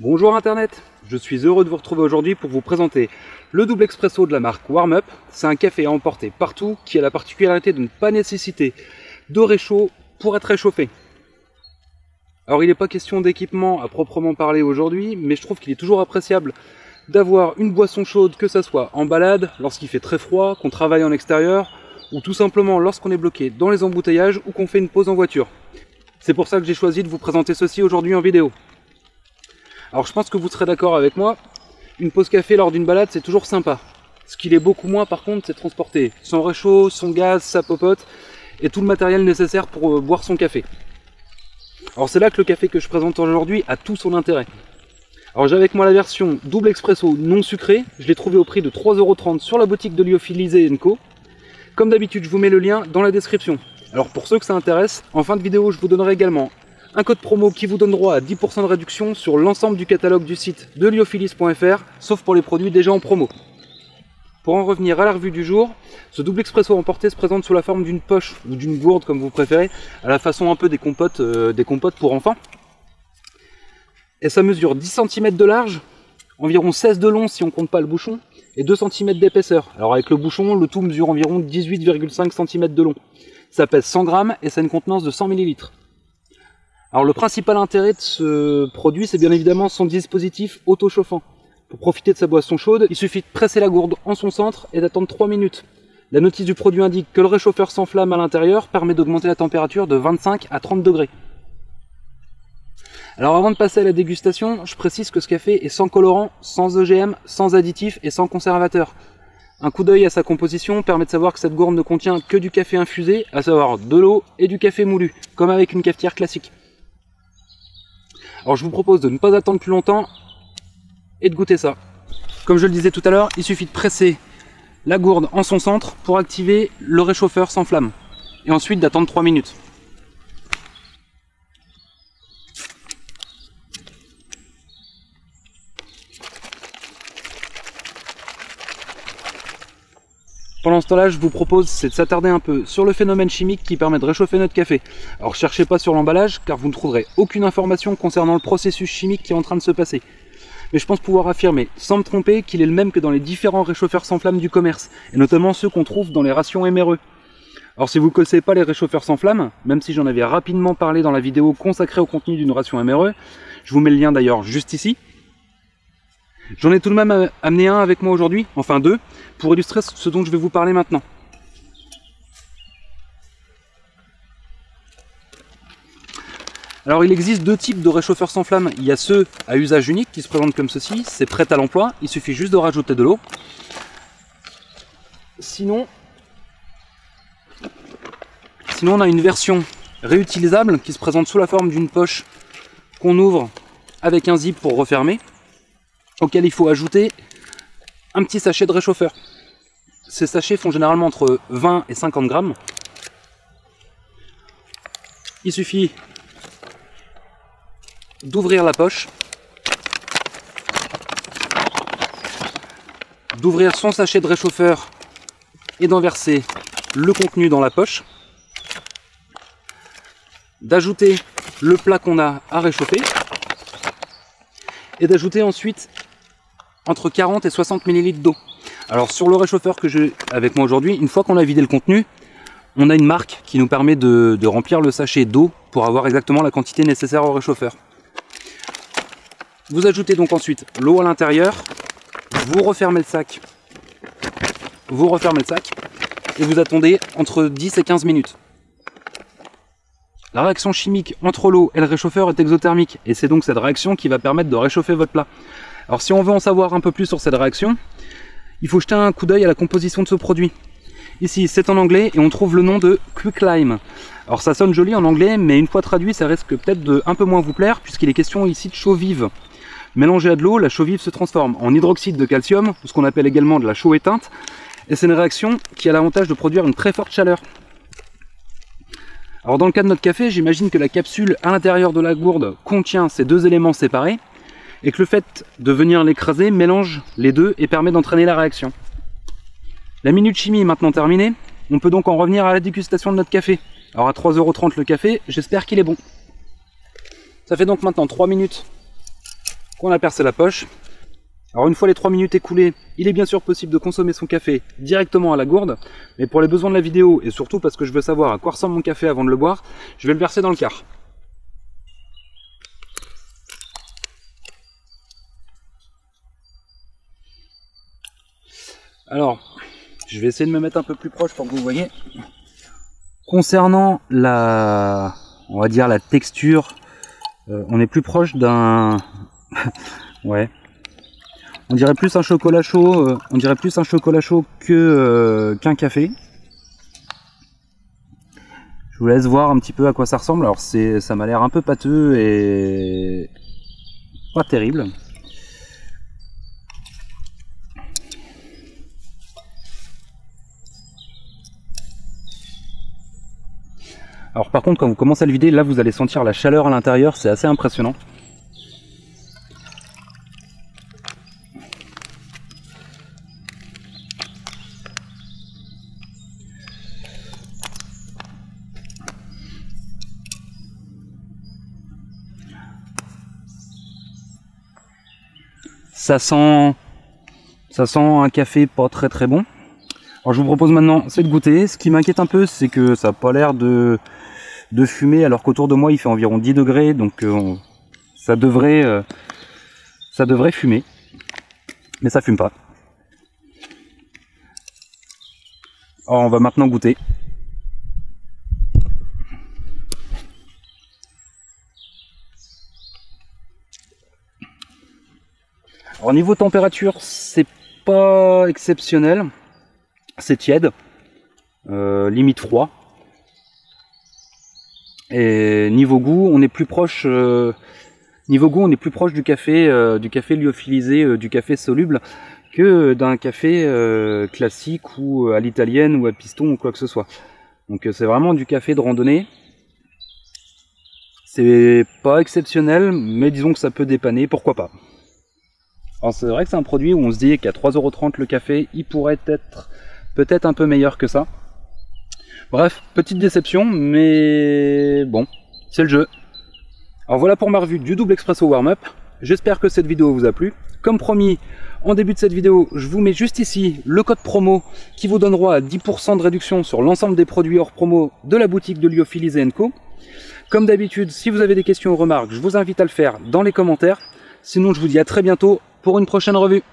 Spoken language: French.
Bonjour Internet, je suis heureux de vous retrouver aujourd'hui pour vous présenter le double expresso de la marque Warm Up. C'est un café à emporter partout qui a la particularité de ne pas nécessiter de réchaud pour être réchauffé. Alors il n'est pas question d'équipement à proprement parler aujourd'hui, mais je trouve qu'il est toujours appréciable d'avoir une boisson chaude, que ça soit en balade, lorsqu'il fait très froid, qu'on travaille en extérieur, ou tout simplement lorsqu'on est bloqué dans les embouteillages ou qu'on fait une pause en voiture. C'est pour ça que j'ai choisi de vous présenter ceci aujourd'hui en vidéo. Alors je pense que vous serez d'accord avec moi, une pause café lors d'une balade c'est toujours sympa. Ce qu'il est beaucoup moins par contre c'est de transporter son réchaud, son gaz, sa popote et tout le matériel nécessaire pour boire son café. Alors c'est là que le café que je présente aujourd'hui a tout son intérêt. Alors j'ai avec moi la version double expresso non sucré, je l'ai trouvé au prix de 3,30 € sur la boutique de Lyophilisé & Co. Comme d'habitude je vous mets le lien dans la description. Alors pour ceux que ça intéresse, en fin de vidéo je vous donnerai également un code promo qui vous donne droit à 10% de réduction sur l'ensemble du catalogue du site de lyophilis.fr, sauf pour les produits déjà en promo. Pour en revenir à la revue du jour, ce double expresso emporté se présente sous la forme d'une poche ou d'une gourde comme vous préférez, à la façon un peu des compotes pour enfants. Et ça mesure 10 cm de large, environ 16 de long si on compte pas le bouchon, et 2 cm d'épaisseur. Alors avec le bouchon, le tout mesure environ 18,5 cm de long. Ça pèse 100 grammes et ça a une contenance de 100 ml. Alors le principal intérêt de ce produit, c'est bien évidemment son dispositif auto-chauffant. Pour profiter de sa boisson chaude, il suffit de presser la gourde en son centre et d'attendre 3 minutes. La notice du produit indique que le réchauffeur s'enflamme à l'intérieur, permet d'augmenter la température de 25 à 30 degrés. Alors avant de passer à la dégustation, je précise que ce café est sans colorant, sans OGM, sans additifs et sans conservateur. Un coup d'œil à sa composition permet de savoir que cette gourde ne contient que du café infusé, à savoir de l'eau et du café moulu, comme avec une cafetière classique. Alors je vous propose de ne pas attendre plus longtemps et de goûter ça. Comme je le disais tout à l'heure, il suffit de presser la gourde en son centre pour activer le réchauffeur sans flamme. Et ensuite d'attendre 3 minutes. Pendant ce temps-là, je vous propose c'est de s'attarder un peu sur le phénomène chimique qui permet de réchauffer notre café. Alors cherchez pas sur l'emballage car vous ne trouverez aucune information concernant le processus chimique qui est en train de se passer. Mais je pense pouvoir affirmer, sans me tromper, qu'il est le même que dans les différents réchauffeurs sans flamme du commerce, et notamment ceux qu'on trouve dans les rations MRE. Alors si vous ne connaissez pas les réchauffeurs sans flamme, même si j'en avais rapidement parlé dans la vidéo consacrée au contenu d'une ration MRE, je vous mets le lien d'ailleurs juste ici. J'en ai tout de même amené un avec moi aujourd'hui, enfin deux, pour illustrer ce dont je vais vous parler maintenant. Alors il existe deux types de réchauffeurs sans flamme. Il y a ceux à usage unique qui se présentent comme ceci, c'est prêt à l'emploi, il suffit juste de rajouter de l'eau. Sinon on a une version réutilisable qui se présente sous la forme d'une poche qu'on ouvre avec un zip pour refermer, auquel il faut ajouter un petit sachet de réchauffeur. Ces sachets font généralement entre 20 et 50 grammes. Il suffit d'ouvrir la poche, d'ouvrir son sachet de réchauffeur et d'en verser le contenu dans la poche, d'ajouter le plat qu'on a à réchauffer et d'ajouter ensuite entre 40 et 60 ml d'eau. Alors sur le réchauffeur que j'ai avec moi aujourd'hui, une fois qu'on a vidé le contenu, on a une marque qui nous permet de remplir le sachet d'eau pour avoir exactement la quantité nécessaire au réchauffeur. Vous ajoutez donc ensuite l'eau à l'intérieur, vous refermez le sac et vous attendez entre 10 et 15 minutes. La réaction chimique entre l'eau et le réchauffeur est exothermique et c'est donc cette réaction qui va permettre de réchauffer votre plat. Alors si on veut en savoir un peu plus sur cette réaction, il faut jeter un coup d'œil à la composition de ce produit. Ici c'est en anglais et on trouve le nom de Quicklime. Alors ça sonne joli en anglais, mais une fois traduit ça risque peut-être de un peu moins vous plaire puisqu'il est question ici de chaux vive. Mélangée à de l'eau, la chaux vive se transforme en hydroxyde de calcium, ce qu'on appelle également de la chaux éteinte, et c'est une réaction qui a l'avantage de produire une très forte chaleur. Alors dans le cas de notre café, j'imagine que la capsule à l'intérieur de la gourde contient ces deux éléments séparés, et que le fait de venir l'écraser mélange les deux et permet d'entraîner la réaction. La minute chimie est maintenant terminée, on peut donc en revenir à la dégustation de notre café. Alors à 3,30 € le café, j'espère qu'il est bon. Ça fait donc maintenant 3 minutes qu'on a percé la poche. Alors une fois les 3 minutes écoulées, il est bien sûr possible de consommer son café directement à la gourde, mais pour les besoins de la vidéo, et surtout parce que je veux savoir à quoi ressemble mon café avant de le boire, je vais le verser dans le quart. Alors, je vais essayer de me mettre un peu plus proche pour que vous voyez. Concernant la, on va dire la texture, on est plus proche d'un, ouais, on dirait plus un chocolat chaud, qu'un café. Je vous laisse voir un petit peu à quoi ça ressemble. Alors ça m'a l'air un peu pâteux et pas terrible. Alors par contre, quand vous commencez à le vider, là vous allez sentir la chaleur à l'intérieur, c'est assez impressionnant. Ça sent un café pas très bon. Alors je vous propose maintenant, c'est de goûter. Ce qui m'inquiète un peu, c'est que ça n'a pas l'air de fumer, alors qu'autour de moi il fait environ 10 degrés, donc ça devrait fumer, mais ça fume pas. Alors on va maintenant goûter. Alors niveau température, c'est pas exceptionnel, c'est tiède, limite froid. Et niveau goût, on est plus proche du café lyophilisé, du café soluble, que d'un café classique ou à l'italienne ou à piston ou quoi que ce soit. Donc c'est vraiment du café de randonnée. C'est pas exceptionnel, mais disons que ça peut dépanner, pourquoi pas. Alors c'est vrai que c'est un produit où on se dit qu'à 3,30 € le café, il pourrait être peut-être un peu meilleur que ça. Bref, petite déception, mais bon, c'est le jeu. Alors voilà pour ma revue du double expresso warm-up. J'espère que cette vidéo vous a plu. Comme promis, en début de cette vidéo, je vous mets juste ici le code promo qui vous donne droit à 10% de réduction sur l'ensemble des produits hors promo de la boutique de Lyophilisé & Co. Comme d'habitude, si vous avez des questions ou remarques, je vous invite à le faire dans les commentaires. Sinon, je vous dis à très bientôt pour une prochaine revue.